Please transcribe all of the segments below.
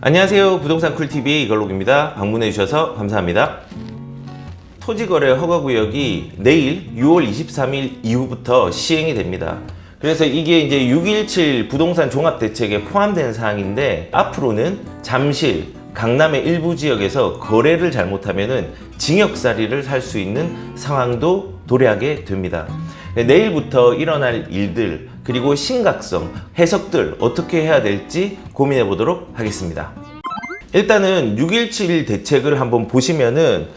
안녕하세요. 부동산 쿨TV의 이걸록입니다. 방문해 주셔서 감사합니다. 토지거래 허가구역이 내일 6월 23일 이후부터 시행이 됩니다. 그래서 이게 이제 6.17 부동산 종합대책에 포함된 사항인데, 앞으로는 잠실, 강남의 일부 지역에서 거래를 잘못하면은 징역살이를 살 수 있는 상황도 도래하게 됩니다. 내일부터 일어날 일들, 그리고 심각성, 해석들 어떻게 해야 될지 고민해 보도록 하겠습니다. 일단은 6.17 대책을 한번 보시면은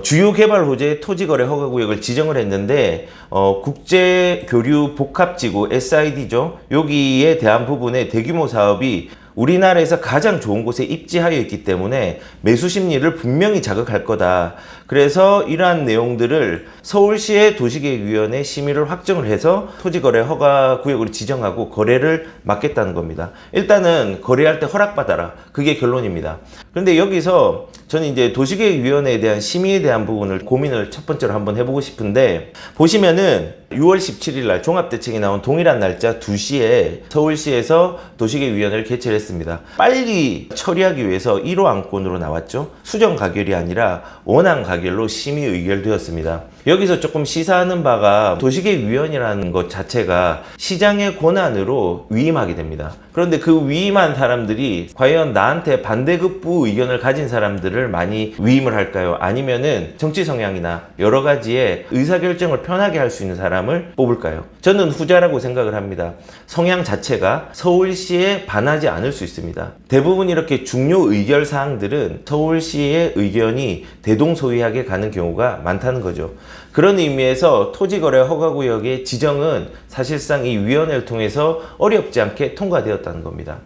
주요 개발 호재 토지거래 허가구역을 지정을 했는데, 국제교류 복합지구 SID죠. 여기에 대한 부분에 대규모 사업이 우리나라에서 가장 좋은 곳에 입지하여 있기 때문에 매수 심리를 분명히 자극할 거다. 그래서 이러한 내용들을 서울시의 도시계획위원회 심의를 확정을 해서 토지거래 허가구역으로 지정하고 거래를 막겠다는 겁니다. 일단은 거래할 때 허락받아라. 그게 결론입니다. 그런데 여기서 저는 이제 도시계획위원회에 대한 심의에 대한 부분을 고민을 첫 번째로 한번 해보고 싶은데, 보시면은 6월 17일 날 종합대책이 나온 동일한 날짜 2시에 서울시에서 도시계획위원회를 개최를 했습니다. 빨리 처리하기 위해서 1호 안건으로 나왔죠. 수정 가결이 아니라 원안 가결로 심의 의결되었습니다. 여기서 조금 시사하는 바가, 도시계획위원이라는 것 자체가 시장의 권한으로 위임하게 됩니다. 그런데 그 위임한 사람들이 과연 나한테 반대급부 의견을 가진 사람들을 많이 위임을 할까요? 아니면은 정치 성향이나 여러 가지의 의사결정을 편하게 할 수 있는 사람을 뽑을까요? 저는 후자라고 생각을 합니다. 성향 자체가 서울시에 반하지 않을 수 있습니다. 대부분 이렇게 중요 의결 사항들은 서울시의 의견이 대동소이하게 가는 경우가 많다는 거죠. 그런 의미에서 토지거래 허가구역의 지정은 사실상 이 위원회를 통해서 어렵지 않게 통과되었다는 겁니다.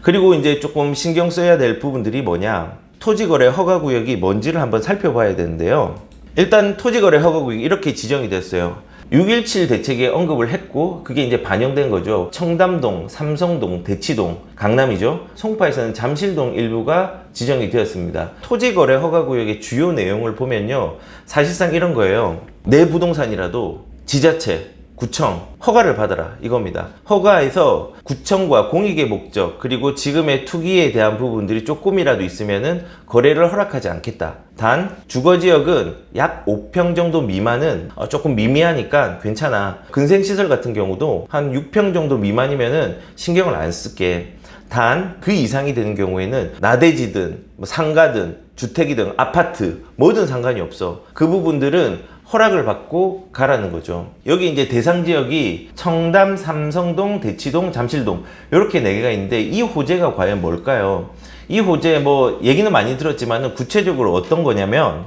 그리고 이제 조금 신경 써야 될 부분들이 뭐냐, 토지거래 허가구역이 뭔지를 한번 살펴봐야 되는데요. 일단 토지거래 허가구역이 이렇게 지정이 됐어요. 6.17 대책에 언급을 했고, 그게 이제 반영된 거죠. 청담동, 삼성동, 대치동, 강남이죠. 송파에서는 잠실동 일부가 지정이 되었습니다. 토지거래 허가구역의 주요 내용을 보면요, 사실상 이런 거예요. 내 부동산이라도 지자체, 구청 허가를 받아라, 이겁니다. 허가에서 구청과 공익의 목적, 그리고 지금의 투기에 대한 부분들이 조금이라도 있으면은 거래를 허락하지 않겠다. 단 주거지역은 약 5평 정도 미만은 조금 미미하니까 괜찮아. 근생시설 같은 경우도 한 6평 정도 미만이면은 신경을 안 쓸게. 단 그 이상이 되는 경우에는 나대지든 상가든 주택이든 아파트 뭐든 상관이 없어. 그 부분들은 허락을 받고 가라는 거죠. 여기 이제 대상 지역이 청담, 삼성동, 대치동, 잠실동 이렇게 4개가 있는데, 이 호재가 과연 뭘까요? 이 호재 뭐 얘기는 많이 들었지만 구체적으로 어떤 거냐면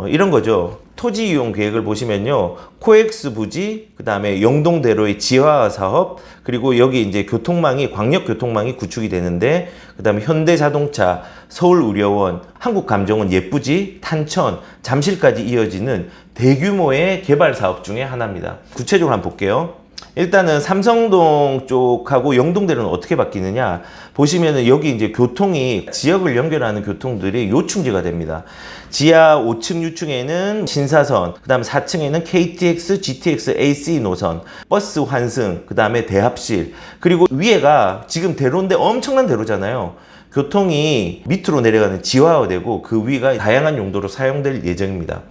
이런 거죠. 토지 이용 계획을 보시면요, 코엑스 부지, 그 다음에 영동대로의 지하 사업, 그리고 여기 이제 교통망이, 광역 교통망이 구축이 되는데, 그 다음에 현대자동차, 서울의료원, 한국감정원 예쁘지, 탄천, 잠실까지 이어지는 대규모의 개발 사업 중에 하나입니다. 구체적으로 한번 볼게요. 일단은 삼성동 쪽하고 영동대로는 어떻게 바뀌느냐 보시면은, 여기 이제 교통이 지역을 연결하는 교통들이 요충지가 됩니다. 지하 5층, 6층에는 신사선, 그 다음에 4층에는 KTX, GTX, AC 노선, 버스 환승, 그 다음에 대합실, 그리고 위에가 지금 대로인데 엄청난 대로잖아요. 교통이 밑으로 내려가는 지하화되고 그 위가 다양한 용도로 사용될 예정입니다.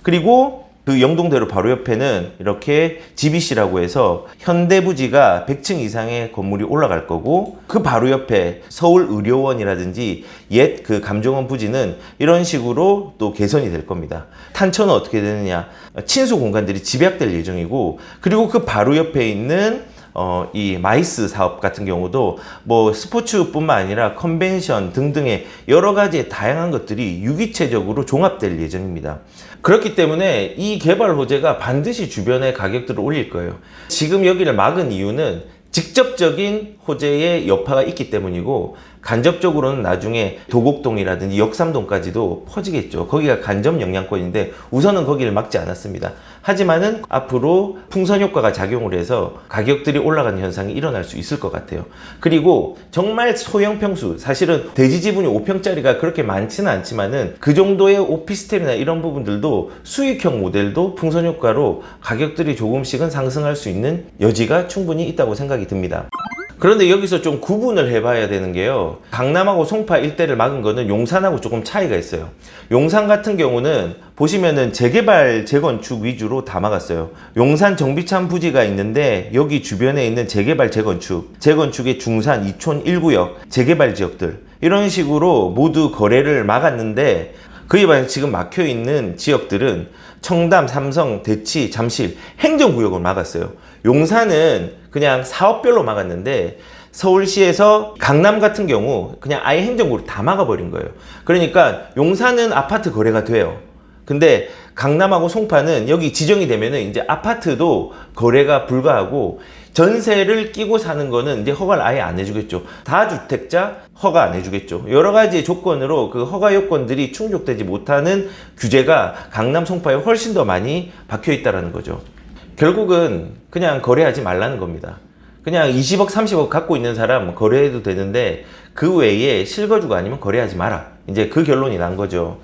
그리고 그 영동대로 바로 옆에는 이렇게 GBC라고 해서 현대부지가 100층 이상의 건물이 올라갈 거고, 그 바로 옆에 서울의료원이라든지 옛 그 감정원 부지는 이런 식으로 또 개선이 될 겁니다. 탄천은 어떻게 되느냐, 친수 공간들이 집약될 예정이고, 그리고 그 바로 옆에 있는 이 마이스 사업 같은 경우도 뭐 스포츠뿐만 아니라 컨벤션 등등의 여러 가지의 다양한 것들이 유기체적으로 종합될 예정입니다. 그렇기 때문에 이 개발 호재가 반드시 주변의 가격들을 올릴 거예요. 지금 여기를 막은 이유는 직접적인 호재의 여파가 있기 때문이고, 간접적으로는 나중에 도곡동이라든지 역삼동까지도 퍼지겠죠. 거기가 간접 영향권인데 우선은 거기를 막지 않았습니다. 하지만은 앞으로 풍선 효과가 작용을 해서 가격들이 올라가는 현상이 일어날 수 있을 것 같아요. 그리고 정말 소형 평수, 사실은 대지 지분이 5평짜리가 그렇게 많지는 않지만은 그 정도의 오피스텔이나 이런 부분들도 수익형 모델도 풍선 효과로 가격들이 조금씩은 상승할 수 있는 여지가 충분히 있다고 생각이 듭니다. 그런데 여기서 좀 구분을 해봐야 되는 게요. 강남하고 송파 일대를 막은 거는 용산하고 조금 차이가 있어요. 용산 같은 경우는 보시면은 재개발, 재건축 위주로 다 막았어요. 용산 정비참 부지가 있는데 여기 주변에 있는 재개발, 재건축의 중산, 이촌 1구역, 재개발 지역들 이런 식으로 모두 거래를 막았는데 그에 반해 지금 막혀있는 지역들은 청담, 삼성, 대치, 잠실 행정구역을 막았어요. 용산은 그냥 사업별로 막았는데 서울시에서 강남 같은 경우 그냥 아예 행정구역을 다 막아버린 거예요. 그러니까 용산은 아파트 거래가 돼요. 근데 강남하고 송파는 여기 지정이 되면은 이제 아파트도 거래가 불가하고 전세를 끼고 사는 거는 이제 허가를 아예 안 해주겠죠. 다주택자 허가 안 해주겠죠. 여러 가지 조건으로 그 허가 요건들이 충족되지 못하는 규제가 강남, 송파에 훨씬 더 많이 박혀 있다는 거죠. 결국은 그냥 거래하지 말라는 겁니다. 그냥 20억, 30억 갖고 있는 사람 거래해도 되는데 그 외에 실거주가 아니면 거래하지 마라. 이제 그 결론이 난 거죠.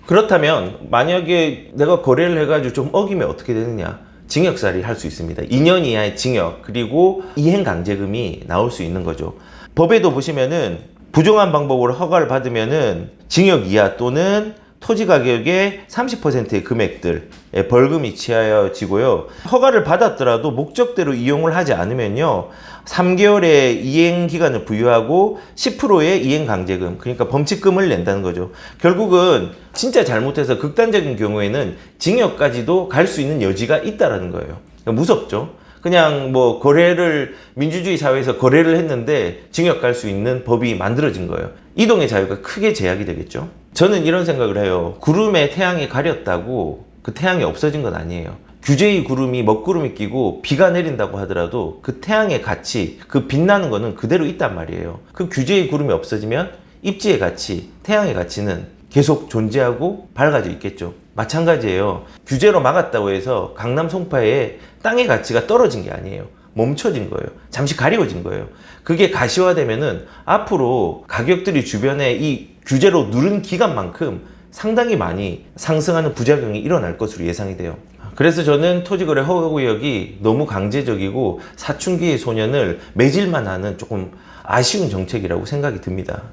그렇다면 만약에 내가 거래를 해가지고 좀 어기면 어떻게 되느냐? 징역살이 할 수 있습니다. 2년 이하의 징역 그리고 이행강제금이 나올 수 있는 거죠. 법에도 보시면은 부정한 방법으로 허가를 받으면은 징역 이하 또는 토지 가격의 30%의 금액들 벌금이 취하여지고요. 허가를 받았더라도 목적대로 이용을 하지 않으면요 3개월의 이행기간을 부여하고 10%의 이행강제금, 그러니까 범칙금을 낸다는 거죠. 결국은 진짜 잘못해서 극단적인 경우에는 징역까지도 갈 수 있는 여지가 있다는 거예요. 무섭죠. 그냥 뭐 거래를 민주주의 사회에서 거래를 했는데 징역 갈 수 있는 법이 만들어진 거예요. 이동의 자유가 크게 제약이 되겠죠. 저는 이런 생각을 해요. 구름에 태양이 가렸다고 그 태양이 없어진 건 아니에요. 규제의 구름이 먹구름이 끼고 비가 내린다고 하더라도 그 태양의 가치, 그 빛나는 거는 그대로 있단 말이에요. 그 규제의 구름이 없어지면 입지의 가치, 태양의 가치는 계속 존재하고 밝아져 있겠죠. 마찬가지예요. 규제로 막았다고 해서 강남 송파의 땅의 가치가 떨어진 게 아니에요. 멈춰진 거예요. 잠시 가리워진 거예요. 그게 가시화되면은 앞으로 가격들이 주변에 이 규제로 누른 기간만큼 상당히 많이 상승하는 부작용이 일어날 것으로 예상이 돼요. 그래서 저는 토지거래 허가구역이 너무 강제적이고 사춘기의 소년을 매질만 하는 조금 아쉬운 정책이라고 생각이 듭니다.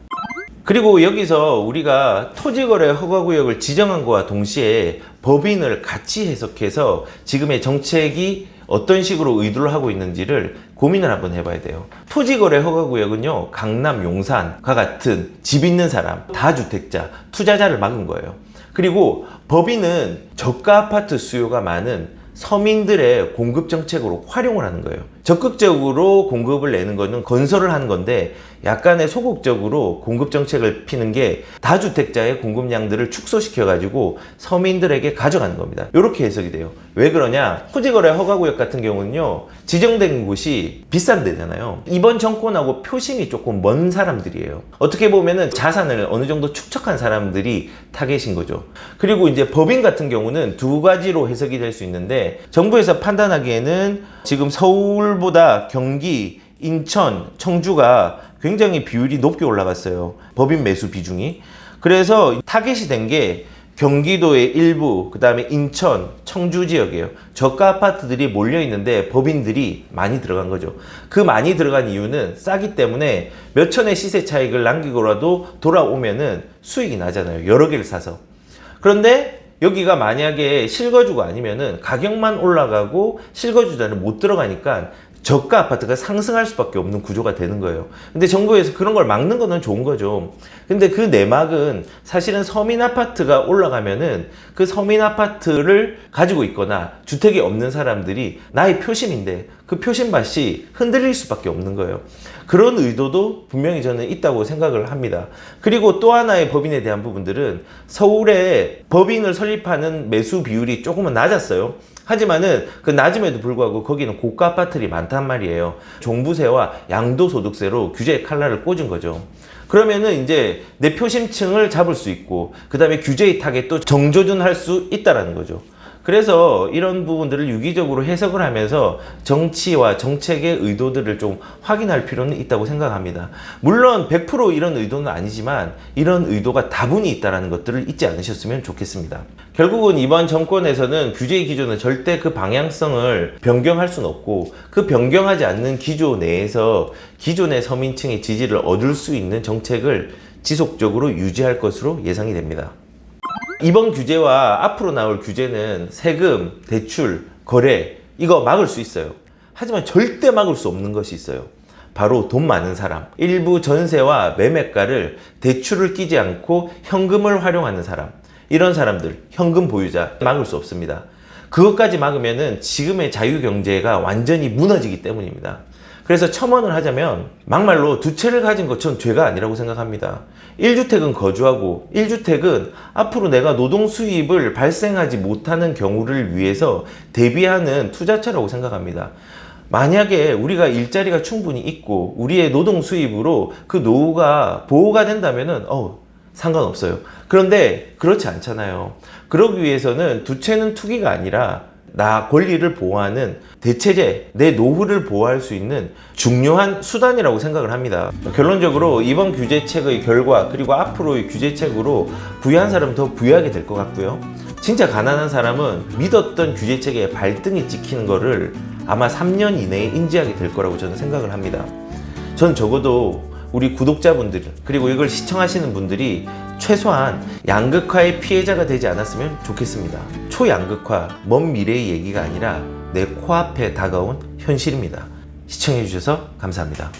그리고 여기서 우리가 토지거래 허가구역을 지정한 것과 동시에 법인을 같이 해석해서 지금의 정책이 어떤 식으로 의도를 하고 있는지를 고민을 한번 해봐야 돼요. 토지거래 허가구역은요 강남, 용산과 같은 집 있는 사람, 다주택자, 투자자를 막은 거예요. 그리고 법인은 저가 아파트 수요가 많은 서민들의 공급 정책으로 활용을 하는 거예요. 적극적으로 공급을 내는 거는 건설을 하는 건데 약간의 소극적으로 공급 정책을 피는 게 다주택자의 공급량들을 축소시켜 가지고 서민들에게 가져가는 겁니다. 이렇게 해석이 돼요. 왜 그러냐? 토지거래 허가구역 같은 경우는요 지정된 곳이 비싼 데잖아요. 이번 정권하고 표심이 조금 먼 사람들이에요. 어떻게 보면은 자산을 어느 정도 축적한 사람들이 타겟인 거죠. 그리고 이제 법인 같은 경우는 두 가지로 해석이 될 수 있는데 정부에서 판단하기에는 지금 서울보다 경기, 인천, 청주가 굉장히 비율이 높게 올라갔어요. 법인 매수 비중이. 그래서 타겟이 된 게 경기도의 일부, 그 다음에 인천, 청주 지역이에요. 저가 아파트들이 몰려 있는데 법인들이 많이 들어간 거죠. 그 많이 들어간 이유는 싸기 때문에 몇 천의 시세 차익을 남기고라도 돌아오면은 수익이 나잖아요. 여러 개를 사서. 그런데 여기가 만약에 실거주가 아니면은 가격만 올라가고 실거주자를 못 들어가니까 저가 아파트가 상승할 수밖에 없는 구조가 되는 거예요. 근데 정부에서 그런 걸 막는 거는 좋은 거죠. 근데 그 내막은 사실은 서민 아파트가 올라가면은 그 서민 아파트를 가지고 있거나 주택이 없는 사람들이 나의 표심인데 그 표심밭이 흔들릴 수밖에 없는 거예요. 그런 의도도 분명히 저는 있다고 생각을 합니다. 그리고 또 하나의 법인에 대한 부분들은 서울에 법인을 설립하는 매수 비율이 조금은 낮았어요. 하지만은 그 낮음에도 불구하고 거기는 고가 아파트들이 많단 말이에요. 종부세와 양도소득세로 규제의 칼날을 꽂은 거죠. 그러면은 이제 내 표심층을 잡을 수 있고 그 다음에 규제의 타겟도 정조준할 수 있다라는 거죠. 그래서 이런 부분들을 유기적으로 해석을 하면서 정치와 정책의 의도들을 좀 확인할 필요는 있다고 생각합니다. 물론 100% 이런 의도는 아니지만 이런 의도가 다분히 있다는 것들을 잊지 않으셨으면 좋겠습니다. 결국은 이번 정권에서는 규제 기조는 절대 그 방향성을 변경할 수는 없고, 그 변경하지 않는 기조 내에서 기존의 서민층의 지지를 얻을 수 있는 정책을 지속적으로 유지할 것으로 예상이 됩니다. 이번 규제와 앞으로 나올 규제는 세금, 대출, 거래 이거 막을 수 있어요. 하지만 절대 막을 수 없는 것이 있어요. 바로 돈 많은 사람, 일부 전세와 매매가를 대출을 끼지 않고 현금을 활용하는 사람, 이런 사람들, 현금 보유자 막을 수 없습니다. 그것까지 막으면은 지금의 자유경제가 완전히 무너지기 때문입니다. 그래서 첨언을 하자면 막말로 두 채를 가진 것 전 죄가 아니라고 생각합니다. 1주택은 거주하고 1주택은 앞으로 내가 노동 수입을 발생하지 못하는 경우를 위해서 대비하는 투자처라고 생각합니다. 만약에 우리가 일자리가 충분히 있고 우리의 노동 수입으로 그 노후가 보호가 된다면은 상관없어요. 그런데 그렇지 않잖아요. 그러기 위해서는 두 채는 투기가 아니라 나 권리를 보호하는 대체제, 내 노후를 보호할 수 있는 중요한 수단이라고 생각을 합니다. 결론적으로 이번 규제책의 결과, 그리고 앞으로의 규제책으로 부유한 사람은 더 부유하게 될 것 같고요. 진짜 가난한 사람은 믿었던 규제책에 발등이 찍히는 거를 아마 3년 이내에 인지하게 될 거라고 저는 생각을 합니다. 전 적어도 우리 구독자분들, 그리고 이걸 시청하시는 분들이 최소한 양극화의 피해자가 되지 않았으면 좋겠습니다. 초양극화, 먼 미래의 얘기가 아니라 내 코앞에 다가온 현실입니다. 시청해주셔서 감사합니다.